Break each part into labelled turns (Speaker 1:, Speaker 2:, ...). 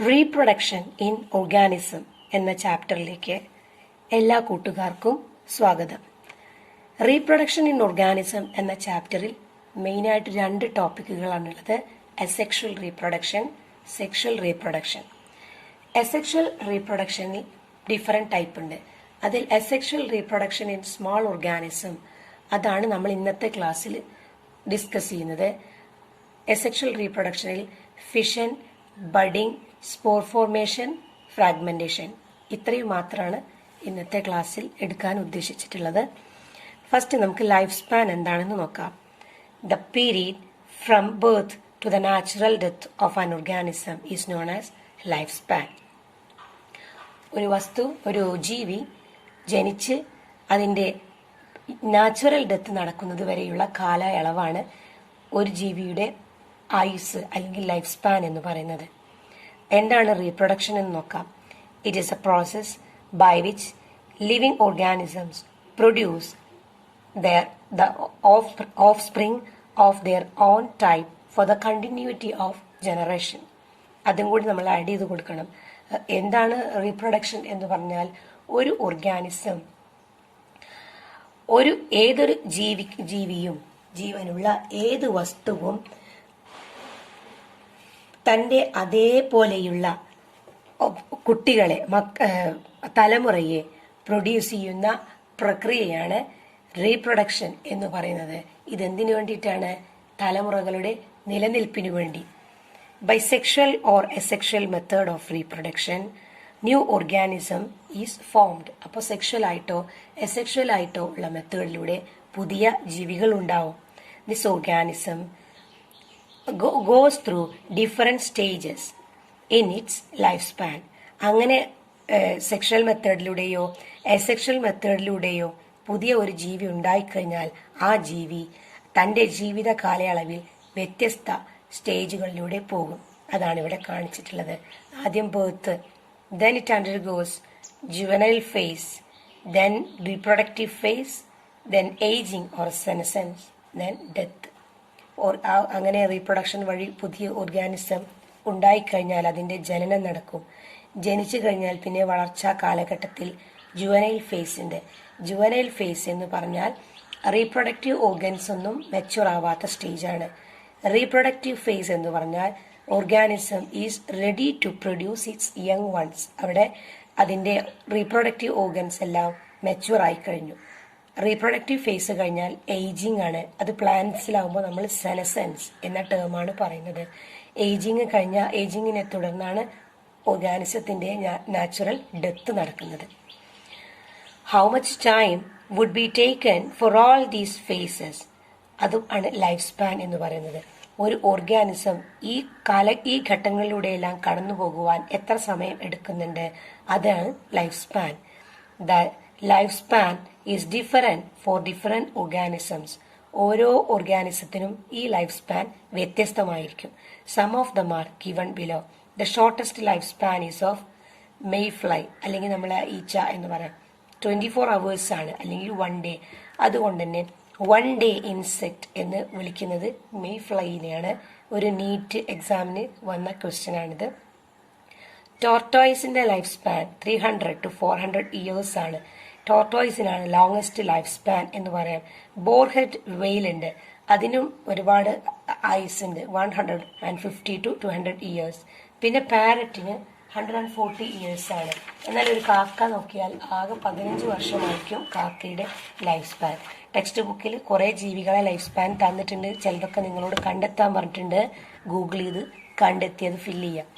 Speaker 1: Reproduction in organism എന്ന ചാപ്റ്ററിലേക്ക് എല്ലാ കൂട്ടുകാർക്കും സ്വാഗതം. റീപ്രൊഡക്ഷൻ ഇൻ ഓർഗാനിസം എന്ന ചാപ്റ്ററിൽ മെയിനായിട്ട് രണ്ട് ടോപ്പിക്കുകളാണുള്ളത്: asexual reproduction, sexual reproduction. Asexual റീപ്രൊഡക്ഷനിൽ ഡിഫറെൻറ്റ് ടൈപ്പ് ഉണ്ട്. അതിൽ asexual reproduction in small organism, അതാണ് നമ്മൾ ഇന്നത്തെ ക്ലാസ്സിൽ ഡിസ്കസ് ചെയ്യുന്നത്. അസെക്ഷൽ റീപ്രൊഡക്ഷനിൽ fission, budding, spore formation, fragmentation, ഇത്രയും മാത്രമാണ് ഇന്നത്തെ ക്ലാസ്സിൽ എടുക്കാൻ ഉദ്ദേശിച്ചിട്ടുള്ളത്. ഫസ്റ്റ് നമുക്ക് ലൈഫ് സ്പാൻ എന്താണെന്ന് നോക്കാം. The period from birth to the natural death of an organism is known as life span. ഒരു വസ്തു, ഒരു ജീവി ജനിച്ച് അതിൻ്റെ നാച്ചുറൽ ഡെത്ത് നടക്കുന്നത് വരെയുള്ള കാലയളവാണ് ഒരു ജീവിയുടെ ആയുസ് അല്ലെങ്കിൽ ലൈഫ് സ്പാൻ എന്ന് പറയുന്നത്. എന്താണ് റീപ്രൊഡക്ഷൻ എന്ന് നോക്കാം. It is a process by which living organisms produce the offspring of their own type for the continuity of generation. അതും കൂടി നമ്മൾ ആഡ് ചെയ്ത് കൊടുക്കണം. എന്താണ് റീപ്രൊഡക്ഷൻ എന്ന് പറഞ്ഞാൽ, ഒരു ഓർഗാനിസം, ഏതൊരു ജീവിയും ജീവനുള്ള ഏത് വസ്തുവും തൻ്റെ അതേപോലെയുള്ള കുട്ടികളെ, തലമുറയെ പ്രൊഡ്യൂസ് ചെയ്യുന്ന പ്രക്രിയയാണ് റീപ്രൊഡക്ഷൻ എന്ന് പറയുന്നത്. ഇതെന്തിനു വേണ്ടിയിട്ടാണ്? തലമുറകളുടെ നിലനിൽപ്പിനു വേണ്ടി. By sexual or asexual method of reproduction new organism is formed. അപ്പോൾ സെക്ഷൽ ആയിട്ടോ അസെക്ഷൽ ആയിട്ടോ ഉള്ള മെത്തേഡിലൂടെ പുതിയ ജീവികൾ ഉണ്ടാവും. This organism goes through different stages in its lifespan. അങ്ങനെ സെക്ഷൽ മെത്തേഡിലൂടെയോ അസെക്ഷൽ മെത്തേഡിലൂടെയോ പുതിയ ഒരു ജീവി ഉണ്ടായിക്കഴിഞ്ഞാൽ ആ ജീവി തൻ്റെ ജീവിത കാലയളവിൽ വ്യത്യസ്ത സ്റ്റേജുകളിലൂടെ പോകും. അതാണ് ഇവിടെ കാണിച്ചിട്ടുള്ളത്. ആദ്യം birth, then it undergoes juvenile phase, then reproductive phase, then aging or senescence, then death. അങ്ങനെ റീപ്രൊഡക്ഷൻ വഴി പുതിയ ഓർഗാനിസം ഉണ്ടായിക്കഴിഞ്ഞാൽ അതിൻ്റെ ജനനം നടക്കും. ജനിച്ചു കഴിഞ്ഞാൽ പിന്നെ വളർച്ചാ കാലഘട്ടത്തിൽ ജുവനൈൽ ഫേസ് ഉണ്ട്. ജുവനൈൽ ഫേസ് എന്ന് പറഞ്ഞാൽ റീപ്രൊഡക്റ്റീവ് ഓർഗൻസ് ഒന്നും മെച്യൂർ ആവാത്ത സ്റ്റേജാണ്. റീപ്രൊഡക്റ്റീവ് ഫേസ് എന്ന് പറഞ്ഞാൽ organism is ready to produce its young ones. അവിടെ അതിൻ്റെ റീപ്രൊഡക്റ്റീവ് ഓർഗൻസ് എല്ലാം മെച്യൂർ ആയി കഴിഞ്ഞു. റീപ്രൊഡക്റ്റീവ് ഫേസ് കഴിഞ്ഞാൽ ഏജിങ് ആണ്. അത് പ്ലാന്റ്സിലാവുമ്പോൾ നമ്മൾ സെനസെൻസ് എന്ന ടേമാണ് പറയുന്നത്. ഏജിങ്ങിനെ തുടർന്നാണ് ഓർഗാനിസത്തിന്റെ നാച്ചുറൽ ഡെത്ത് നടക്കുന്നത്. How much time would be taken for all these phases, അതും ആണ് ലൈഫ് സ്പാൻ എന്ന് പറയുന്നത്. ഒരു ഓർഗാനിസം ഈ ഘട്ടങ്ങളിലൂടെയെല്ലാം കടന്നു പോകുവാൻ എത്ര സമയം എടുക്കുന്നുണ്ട്, അതാണ് life span. The life span is different for different organisms. ഓരോ ഓർഗാനിസത്തിനും ഈ ലൈഫ് സ്പാൻ വ്യത്യസ്തമായിരിക്കും. Some of them are given below. The shortest life span is of mayfly, അല്ലെങ്കിൽ നമ്മളെ ഈച്ച എന്ന് പറയാം. 24 hours ആണ്, അല്ലെങ്കിൽ 1 day. അതുകൊണ്ട് തന്നെ 1 day ഇൻസെക്ട് എന്ന് വിളിക്കുന്നത് മെയ് ഫ്ലൈനെയാണ്. ഒരു നീറ്റ് എക്സാമിന് വന്ന ക്വസ്റ്റ്യൻ ആണിത്. ടോർട്ടോയ്സിന്റെ ലൈഫ് സ്പാൻ 300 to 400 years ആണ്. ടോർട്ടോയ്സിനാണ് ലോങ്സ്റ്റ് ലൈഫ് സ്പാൻ എന്ന് പറയാം. ബോർഹെഡ് വെയിൽ ഉണ്ട്, അതിനും ഒരുപാട് ആയുസ് ഉണ്ട്, 150 to 200 years. പിന്നെ പാരറ്റിന് 140 years ആണ്. എന്നാൽ ഒരു കാക്ക നോക്കിയാൽ ആകെ 15 വർഷമായിരിക്കും കാക്കയുടെ ലൈഫ് സ്പാൻ. ടെക്സ്റ്റ് ബുക്കിൽ കുറേ ജീവികളെ ലൈഫ് സ്പാൻ തന്നിട്ടുണ്ട്. ചിലതൊക്കെ നിങ്ങളോട് കണ്ടെത്താൻ പറഞ്ഞിട്ടുണ്ട്. ഗൂഗിൾ ചെയ്ത് കണ്ടെത്തിയത് ഫില്ല് ചെയ്യാം.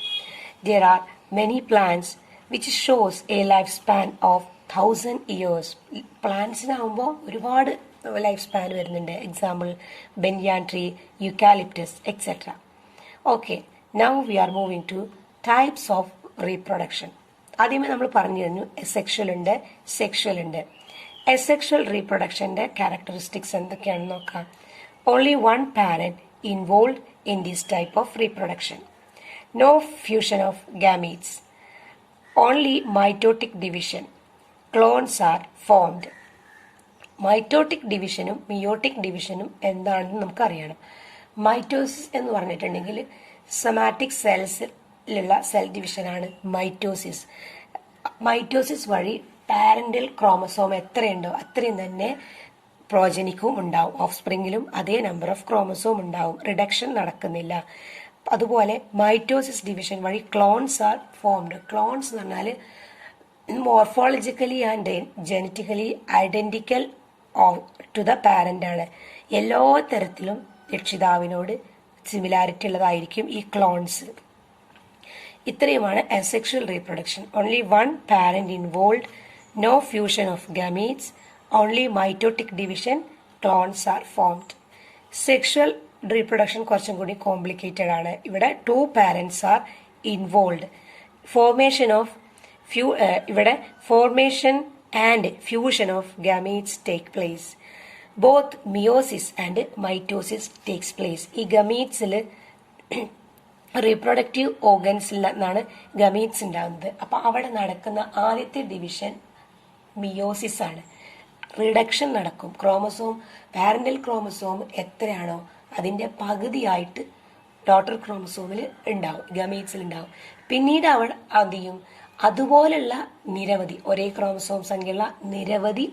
Speaker 1: There are many plants which shows a lifespan of 1000 years. പ്ലാന്റ്സിനാവുമ്പോൾ ഒരുപാട് ലൈഫ് സ്പാൻ വരുന്നുണ്ട്. Example banyan tree, eucalyptus, etcetera. Okay, now we are moving to types of reproduction. ആദ്യമേ നമ്മൾ പറഞ്ഞു കഴിഞ്ഞു അസെക്ഷൽ ഉണ്ട്, സെക്ഷൽ ഉണ്ട്. അസെക്ഷൽ റീപ്രൊഡക്ഷന്റെ ക്യാരക്ടറിസ്റ്റിക്സ് എന്തൊക്കെയാണെന്ന് നോക്കാം. Only one parent involve in this type of reproduction. No fusion of gametes, only mitotic division. Clones are formed. Mitotic ഡിവിഷനും meiotic ഡിവിഷനും എന്താണെന്ന് നമുക്കറിയണം. മൈറ്റോസിസ് എന്ന് പറഞ്ഞിട്ടുണ്ടെങ്കിൽ സൊമാറ്റിക് സെൽസ് ിലുള്ള സെൽ ഡിവിഷനാണ് മൈറ്റോസിസ്. മൈറ്റോസിസ് വഴി പാരന്റൽ ക്രോമസോം എത്രയുണ്ടോ അത്രയും തന്നെ പ്രോജനിക്കും ഉണ്ടാവും. ഓഫ് സ്പ്രിങ്ങിലും അതേ നമ്പർ ഓഫ് ക്രോമസോം ഉണ്ടാവും. റിഡക്ഷൻ നടക്കുന്നില്ല. അതുപോലെ മൈറ്റോസിസ് ഡിവിഷൻ വഴി ക്ലോൺസ് ആർ ഫോംഡ്. ക്ലോൺസ് എന്ന് പറഞ്ഞാൽ morphologically and genetically identical to the parent ആണ്. എല്ലാ തരത്തിലും രക്ഷിതാവിനോട് സിമിലാരിറ്റി ഉള്ളതായിരിക്കും ഈ ക്ലോൺസ്. ഇത്രയുമാണ് asexual reproduction. Only one parent involve, no fusion of gametes, only mitotic division, clones are formed. Sexual reproduction കുറച്ചും കൂടി കോംപ്ലിക്കേറ്റഡ് ആണ്. ഇവിടെ 2 parents are involve. Formation of ഇവിടെ formation and fusion of gametes take place. Both meiosis and mitosis takes place. ഈ ഗമീറ്റ്സിൽ reproductive ഓർഗൻസിൽ നിന്നാണ് gametes ഉണ്ടാകുന്നത്. അപ്പൊ അവിടെ നടക്കുന്ന ആദ്യത്തെ ഡിവിഷൻ മിയോസിസ് ആണ്. റിഡക്ഷൻ നടക്കും. ക്രോമസോം പാരന്റൽ ക്രോമസോം എത്രയാണോ അതിന്റെ പകുതിയായിട്ട് ഡോട്ടർ ക്രോമസോമിൽ ഉണ്ടാവും, ഗമീറ്റ്സിൽ ഉണ്ടാവും. പിന്നീട് അവിടെ അധികം അതുപോലുള്ള നിരവധി ഒരേ ക്രോമസോം സംഖ്യയുള്ള നിരവധി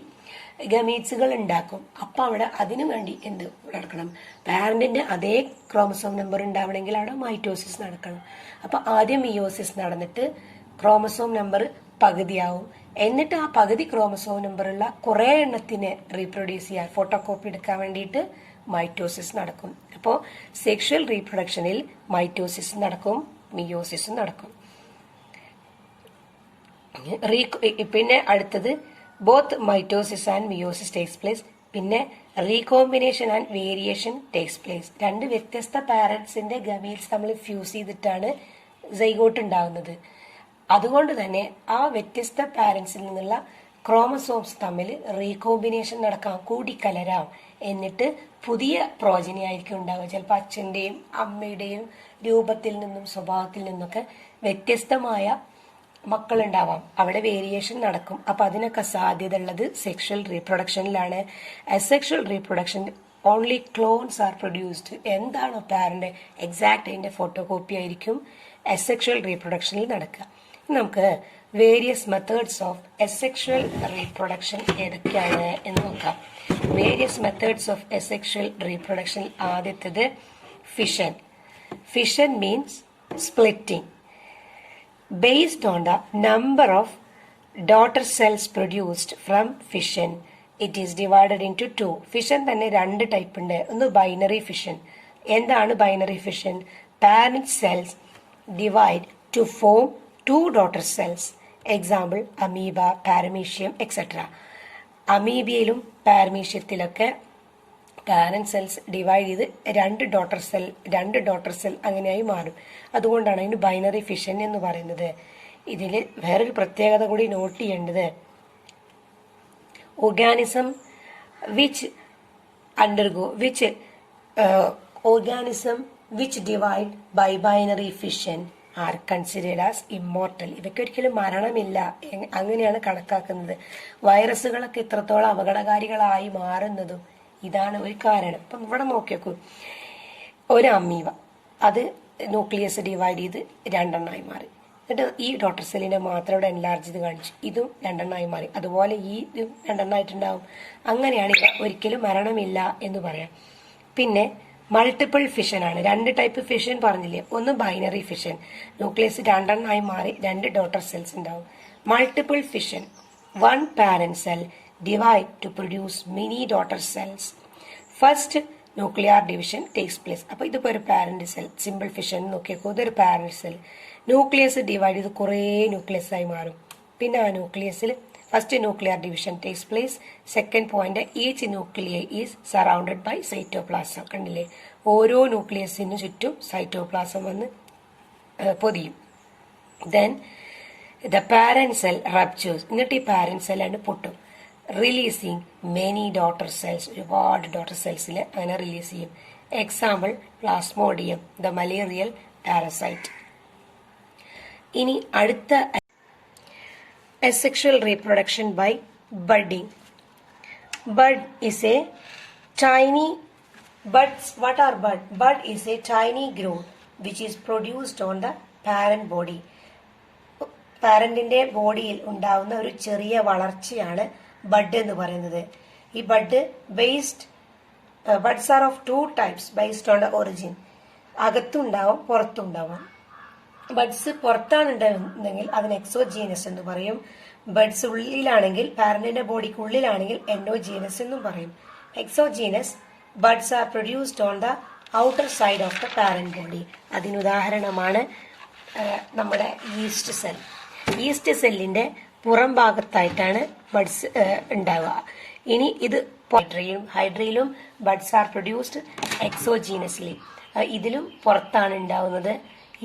Speaker 1: ഗമീറ്റ്സുകൾ ഉണ്ടാക്കും. അപ്പൊ അവിടെ അതിനു വേണ്ടി എന്ത് നടക്കണം? പാരന്റിന്റെ അതേ ക്രോമസോം നമ്പർ ഉണ്ടാവണമെങ്കിൽ അവിടെ മൈറ്റോസിസ് നടക്കണം. അപ്പൊ ആദ്യം മിയോസിസ് നടന്നിട്ട് ക്രോമസോം നമ്പർ പകുതിയാവും. എന്നിട്ട് ആ പകുതി ക്രോമസോം നമ്പറുള്ള കുറെ എണ്ണത്തിനെ റീപ്രൊഡ്യൂസ് ചെയ്യാൻ ഫോട്ടോകോപ്പി എടുക്കാൻ വേണ്ടിയിട്ട് മൈറ്റോസിസ് നടക്കും. അപ്പോൾ സെക്ഷൽ റീപ്രൊഡക്ഷനിൽ മൈറ്റോസിസ് നടക്കും, മിയോസിസ് നടക്കും. പിന്നെ അടുത്തത് both mitosis and meiosis takes place. പിന്നെ recombination and variation takes place. 2 വ്യത്യസ്ത പാരന്റ്സിന്റെ ഗമീറ്റ്സ് നമ്മൾ ഫ്യൂസ് ചെയ്തിട്ടാണ് സൈഗോട്ട് ഉണ്ടാകുന്നത്. അതുകൊണ്ട് തന്നെ ആ വ്യത്യസ്ത പാരന്റ്സിൽ നിന്നുള്ള ക്രോമസോംസ് തമ്മിൽ റീകോമ്പിനേഷൻ നടക്കാം, കൂടിക്കലരാം. എന്നിട്ട് പുതിയ പ്രോജനി ആയിരിക്കും ഉണ്ടാവുക. ചിലപ്പോൾ അച്ഛന്റെയും അമ്മയുടെയും രൂപത്തിൽ നിന്നും സ്വഭാവത്തിൽ നിന്നൊക്കെ വ്യത്യസ്തമായ മക്കളുണ്ടാവാം. അവിടെ വേരിയേഷൻ നടക്കും. അപ്പൊ അതിനൊക്കെ സാധ്യത ഉള്ളത് സെക്ഷൽ റീപ്രൊഡക്ഷനിലാണ്. Asexual reproduction only clones are produced. എന്താണോ പാരന്റ് എക്സാക്ട് അതിന്റെ ഫോട്ടോ കോപ്പി ആയിരിക്കും അസെക്ഷൽ റീപ്രൊഡക്ഷനിൽ നടക്കുക. നമുക്ക് various methods of asexual reproduction ഏതൊക്കെയാണ് എന്ന് നോക്കാം. Various methods of asexual reproduction. ആദ്യത്തേത് fission. Fission means splitting. Based on the number of daughter cells produced from fission, it is divided into 2. Fission തന്നെ 2 type ഉണ്ട്. ഒന്ന് ബൈനറി ഫിഷൻ. എന്താണ് binary fission? Parent cells divide to form 2 daughter cells. Example amoeba, paramecium etcetera. അമീബിയയിലും പാരമീഷ്യത്തിലൊക്കെ parent cells divide ചെയ്ത് 2 daughter cell അങ്ങനെയായി മാറും. അതുകൊണ്ടാണ് അതിന് ബൈനറി ഫിഷൻ എന്ന് പറയുന്നത്. ഇതിൽ വേറൊരു പ്രത്യേകത കൂടി നോട്ട് ചെയ്യേണ്ടത്, organism which divide by binary fission are considered as immortal. ഇവയ്ക്ക് ഒരിക്കലും മരണമില്ല, അങ്ങനെയാണ് കണക്കാക്കുന്നത്. വൈറസുകളൊക്കെ ഇത്രത്തോളം അപകടകാരികളായി മാറുന്നതും ഇതാണ് ഒരു കാരണം. ഇപ്പം ഇവിടെ നോക്കിയേക്കൂ, ഒരു അമീബ അത് ന്യൂക്ലിയസ് ഡിവൈഡ് ചെയ്ത് 2 എണ്ണമായി മാറി. എന്നിട്ട് ഈ ഡോട്ടർ സെല്ലിനെ മാത്രം ഇവിടെ എൻലാർജ് ചെയ്ത് കാണിച്ചു, ഇതും 2 എണ്ണമായി മാറി. അതുപോലെ ഈ ഇതും 2 എണ്ണമായിട്ടുണ്ടാവും. അങ്ങനെയാണ് ഒരിക്കലും മരണമില്ല എന്ന് പറയാം. പിന്നെ മൾട്ടിപ്പിൾ ഫിഷൻ ആണ്. 2 ടൈപ്പ് ഫിഷൻ പറഞ്ഞില്ലേ. ഒന്ന് ബൈനറി ഫിഷൻ, ന്യൂക്ലിയസ് 2 എണ്ണമായി മാറി 2 ഡോട്ടർ സെൽസ് ഉണ്ടാവും. Multiple fission, 1 parent cell divide to produce many daughter cells. First nuclear division takes place. അപ്പോൾ ഇതിപ്പോൾ ഒരു പാരന്റ് സെൽ, സിമ്പിൾ ഫിഷൻ നോക്കിയേക്കോ, ഇതൊരു പാരന്റ് സെൽ. ന്യൂക്ലിയസ് ഡിവൈഡ് ചെയ്ത് കുറേ ന്യൂക്ലിയസ് ആയി മാറും. പിന്നെ ആ ന്യൂക്ലിയസിൽ first nuclear division takes place. Second point, each nuclear is surrounded by cytoplasm. കണ്ടില്ലേ, ഓരോ ന്യൂക്ലിയസിന് ചുറ്റും സൈറ്റോപ്ലാസം വന്ന് പൊതിയും. Then the parent cell ruptures. എന്നിട്ട് ഈ പാരന്റ് സെൽ ആണ് പൊട്ടും. റിലീസിങ് മെനി ഡോട്ടർ സെൽസ്, ഒരുപാട് ഡോട്ടർ സെൽസിൽ അങ്ങനെ റിലീസ് ചെയ്യും. Example plasmodium, the malarial parasite. ഇനി അടുത്ത asexual reproduction by budding. Bud is a tiny buds. What are bud? Bud is a tiny growth which is produced on the parent body. പാരന്റിന്റെ ബോഡിയിൽ ഉണ്ടാവുന്ന ഒരു ചെറിയ വളർച്ചയാണ് ബഡ് എന്ന് പറയുന്നത്. ഈ buds are of two types based on the origin. അകത്തുണ്ടാവും, പുറത്തുണ്ടാവും. ബഡ്സ് പുറത്താണ് ഉണ്ടാവുന്നതെങ്കിൽ അതിന് എക്സോജീനസ് എന്ന് പറയും. ബഡ്സ് ഉള്ളിലാണെങ്കിൽ, പാരന്റിന്റെ ബോഡിക്ക് ഉള്ളിലാണെങ്കിൽ എൻഡോജീനസ് എന്നും പറയും. Exogenous buds are produced on the outer side of the parent body. അതിനുദാഹരണമാണ് നമ്മുടെ ഈസ്റ്റ് സെൽ. ഈസ്റ്റ് സെല്ലിന്റെ പുറം ഭാഗത്തായിട്ടാണ് ബഡ്സ് ഉണ്ടാവുക. ഇനി ഇത് ഹൈഡ്രയിലും ബഡ്സ് ആർ പ്രൊഡ്യൂസ്ഡ് എക്സോജീനസ്ലി. ഇതിലും പുറത്താണ് ഉണ്ടാവുന്നത്.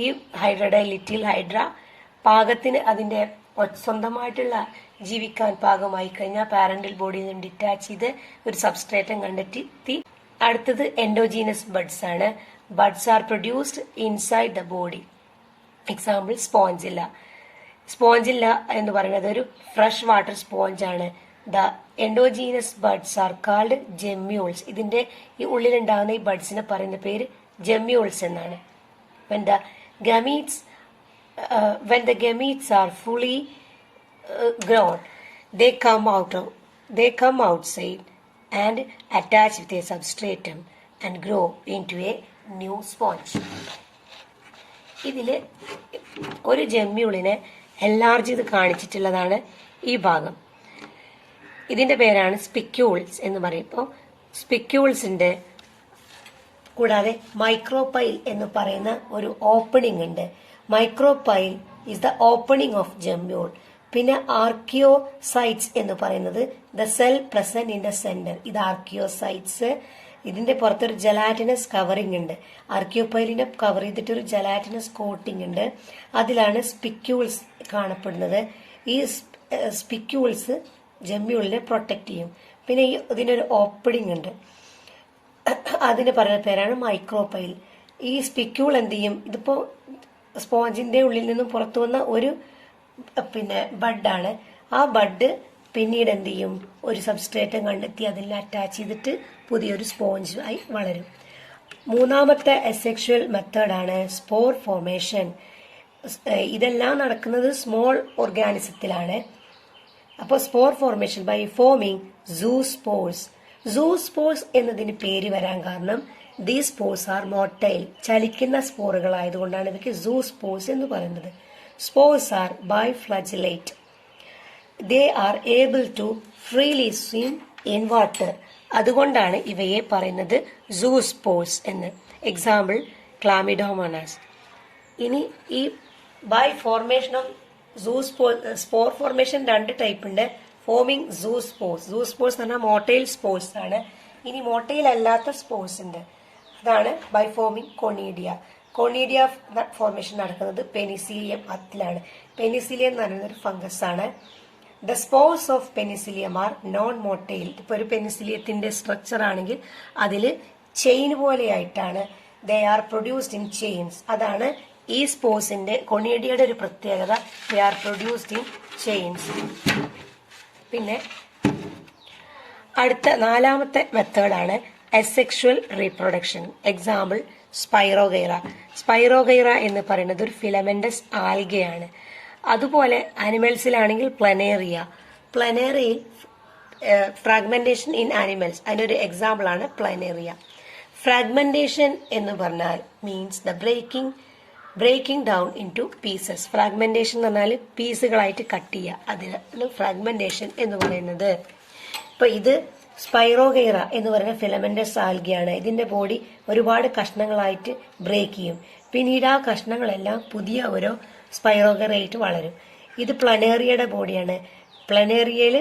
Speaker 1: ഈ ഹൈഡ്രയുടെ ലിറ്റിൽ ഹൈഡ്ര പാകത്തിന് അതിന്റെ സ്വന്തമായിട്ടുള്ള ജീവിക്കാൻ പാകമായി കഴിഞ്ഞാൽ പാരന്റൽ ബോഡിയിൽ നിന്ന് ഡിറ്റാച്ച് ചെയ്ത് ഒരു സബ്സ്ട്രേറ്റം കണ്ടെത്തി. അടുത്തത് എൻഡോജീനസ് ബഡ്സ് ആണ്. Buds are produced inside the body. Example spongilla. Spongilla എന്ന് പറയുന്നത് ഒരു ഫ്രഷ് വാട്ടർ സ്പോഞ്ച് ആണ്. The endogenous buds are called gemmules. ഇതിന്റെ ഈ ഉള്ളിലുണ്ടാകുന്ന ഈ ബഡ്സിനെ പറയുന്ന പേര് ജെമ്യൂൾസ് എന്നാണ്. When the gametes are fully grown, they come outside and attach with a substratum and grow into a new sponge. ഇതില് ഒരു ജെമ്യൂളിനെ എൻലാർജ് ചെയ്ത് കാണിച്ചിട്ടുള്ളതാണ് ഈ ഭാഗം. ഇതിന്റെ പേരാണ് സ്പിക്യൂൾസ് എന്ന് പറയും. ഇപ്പോൾ സ്പിക്യൂൾസിന്റെ കൂടാതെ മൈക്രോപൈൽ എന്ന് പറയുന്ന ഒരു ഓപ്പണിംഗ് ഉണ്ട്. Micropyle is the opening of gemmule. പിന്നെ ആർക്കിയോസൈറ്റ്സ് എന്ന് പറയുന്നത് the cell present in the centre. ഇത് ആർക്കിയോസൈറ്റ്സ്. ഇതിന്റെ പുറത്തൊരു ജലാറ്റിനസ് കവറിംഗ് ഉണ്ട്. ആർക്കിയോപൈലിനെ കവർ ചെയ്തിട്ട് ഒരു ജലാറ്റിനസ് കോട്ടിംഗ് ഉണ്ട്. അതിലാണ് സ്പിക്യൂൾസ് കാണപ്പെടുന്നത്. ഈ സ്പിക്യൂൾസ് ജെമ്യൂളിനെ പ്രൊട്ടക്ട് ചെയ്യും. പിന്നെ ഇതിനൊരു ഓപ്പണിംഗ് ഉണ്ട്. അതിന് പറയുന്ന പേരാണ് മൈക്രോപൈൽ. ഈ സ്പിക്യൂൾ എന്ത് ചെയ്യും? ഇതിപ്പോ സ്പോഞ്ചിന്റെ ഉള്ളിൽ നിന്നും പുറത്തു വന്ന ഒരു ബഡാണ്. ആ ബഡ് പിന്നീട് എന്ത് ചെയ്യും? ഒരു സബ്സ്ട്രേറ്റം കണ്ടെത്തി അതിൽ അറ്റാച്ച് ചെയ്തിട്ട് പുതിയൊരു സ്പോഞ്ച് ആയി വളരും. മൂന്നാമത്തെ അസെക്ഷുവൽ മെത്തേഡാണ് സ്പോർ ഫോർമേഷൻ. ഇതെല്ലാം നടക്കുന്നത് സ്മോൾ ഓർഗാനിസത്തിലാണ്. അപ്പോൾ spore formation by forming zoospores. Zoospores എന്നതിന് പേര് വരാൻ കാരണം ദീസ് സ്പോർസ് ആർ മോട്ടൈൽ. ചലിക്കുന്ന സ്പോറുകൾ ആയതുകൊണ്ടാണ് ഇവയ്ക്ക് സൂസ്പോർസ് എന്ന് പറയുന്നത്. Spores are biflagellate. They are able to freely swim in water. അതുകൊണ്ടാണ് ഇവയെ പറയുന്നത് സൂസ്പോർസ് എന്ന്. Example chlamydomonas. ഇനി ഈ by formation of spore formation രണ്ട് ടൈപ്പ് ഉണ്ട്. Forming zoospores. സൂസ്പോർസ് എന്ന് പറഞ്ഞാൽ മോട്ടൈൽ സ്പോർസ് ആണ്. ഇനി മോട്ടൈൽ അല്ലാത്ത സ്പോർസ് ഉണ്ട്. അതാണ് by forming conidia. Conidia formation നടക്കുന്നത് പെനിസിലിയം അതിലാണ്. പെനിസിലിയം എന്ന് പറയുന്നത് ഒരു ഫംഗസ് ആണ്. The spores of penicillium are non motile. ഇപ്പൊ ഒരു പെനിസിലിയത്തിന്റെ സ്ട്രക്ചർ ആണെങ്കിൽ അതിൽ ചെയിൻ പോലെയായിട്ടാണ്. They are produced in chains. അതാണ് ഈ സ്പോർസിന്റെ കൊണീഡിയയുടെ ഒരു പ്രത്യേകത. They are produced in chains. പിന്നെ അടുത്ത നാലാമത്തെ മെത്തേഡാണ് asexual reproduction. Example spirogyra. Spirogyra എന്ന് പറയുന്നത് ഒരു ഫിലമെന്റസ് ആൽഗയാണ്. അതുപോലെ അനിമൽസിലാണെങ്കിൽ പ്ലനേറിയ. പ്ലനേറിയയിൽ ഫ്രാഗ്മെന്റേഷൻ ഇൻ ആനിമൽസ്, അതിനൊരു എക്സാമ്പിൾ ആണ് പ്ലനേറിയ. ഫ്രാഗ്മെന്റേഷൻ എന്ന് പറഞ്ഞാൽ means the breaking down into pieces. Fragmentation എന്ന് പറഞ്ഞാൽ പീസുകളായിട്ട് കട്ട് ചെയ്യുക. അതിനാണ് ഫ്രാഗ്മെന്റേഷൻ എന്ന് പറയുന്നത്. ഇപ്പൊ ഇത് സ്പൈറോഗൈറ എന്ന് പറയുന്ന ഫിലമെന്റസ് ആൽഗയാണ്. ഇതിന്റെ ബോഡി ഒരുപാട് കഷ്ണങ്ങളായിട്ട് ബ്രേക്ക് ചെയ്യും. പിന്നീട് ആ കഷ്ണങ്ങളെല്ലാം പുതിയ ഓരോ സ്പൈറോഗൈറായിട്ട് വളരും. ഇത് പ്ലനേറിയയുടെ ബോഡിയാണ്. പ്ലനേറിയയിൽ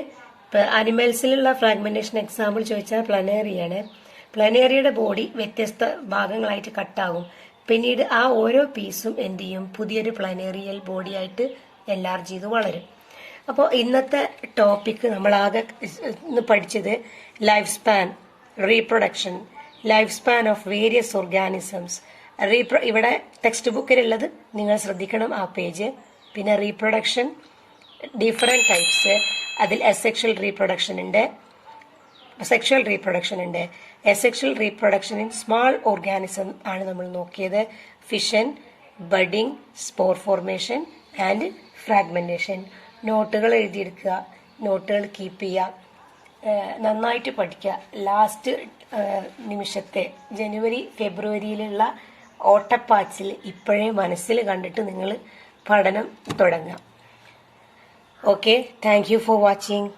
Speaker 1: അനിമൽസിലുള്ള ഫ്രാഗ്മെന്റേഷൻ എക്സാമ്പിൾ ചോദിച്ചാൽ പ്ലനേറിയാണ്. പ്ലനേറിയയുടെ ബോഡി വ്യത്യസ്ത ഭാഗങ്ങളായിട്ട് കട്ടാകും. പിന്നീട് ആ ഓരോ പീസും എന്ത് ചെയ്യും? പുതിയൊരു പ്ലനേറിയൽ ബോഡിയായിട്ട് എൻലാർജ് ചെയ്ത് വളരും. അപ്പോൾ ഇന്നത്തെ ടോപ്പിക് നമ്മളാകെ ഇന്ന് പഠിച്ചത് life span, reproduction, life span of various organisms. ഇവിടെ ടെക്സ്റ്റ് ബുക്കിലുള്ളത് നിങ്ങൾ ശ്രദ്ധിക്കണം ആ പേജ്. പിന്നെ റീപ്രൊഡക്ഷൻ ഡിഫറെന്റ് ടൈപ്സ്. അതിൽ അസെക്ഷൽ റീപ്രൊഡക്ഷൻ ഉണ്ട്, സെക്ഷൽ റീപ്രൊഡക്ഷൻ ഉണ്ട്. Asexual reproduction in small organism ആണ് നമ്മൾ നോക്കിയത്. Fission, budding, spore formation and fragmentation. നോട്ടുകൾ എഴുതിയെടുക്കുക, നോട്ടുകൾ കീപ്പ് ചെയ്യുക, നന്നായിട്ട് പഠിക്കുക. ലാസ്റ്റ് നിമിഷത്തെ ജനുവരി ഫെബ്രുവരിയിലുള്ള ഓട്ടപ്പാച്ചിൽ ഇപ്പോഴേ മനസ്സിൽ കണ്ടിട്ട് നിങ്ങൾ പഠനം തുടങ്ങുക. Okay, thank you for watching.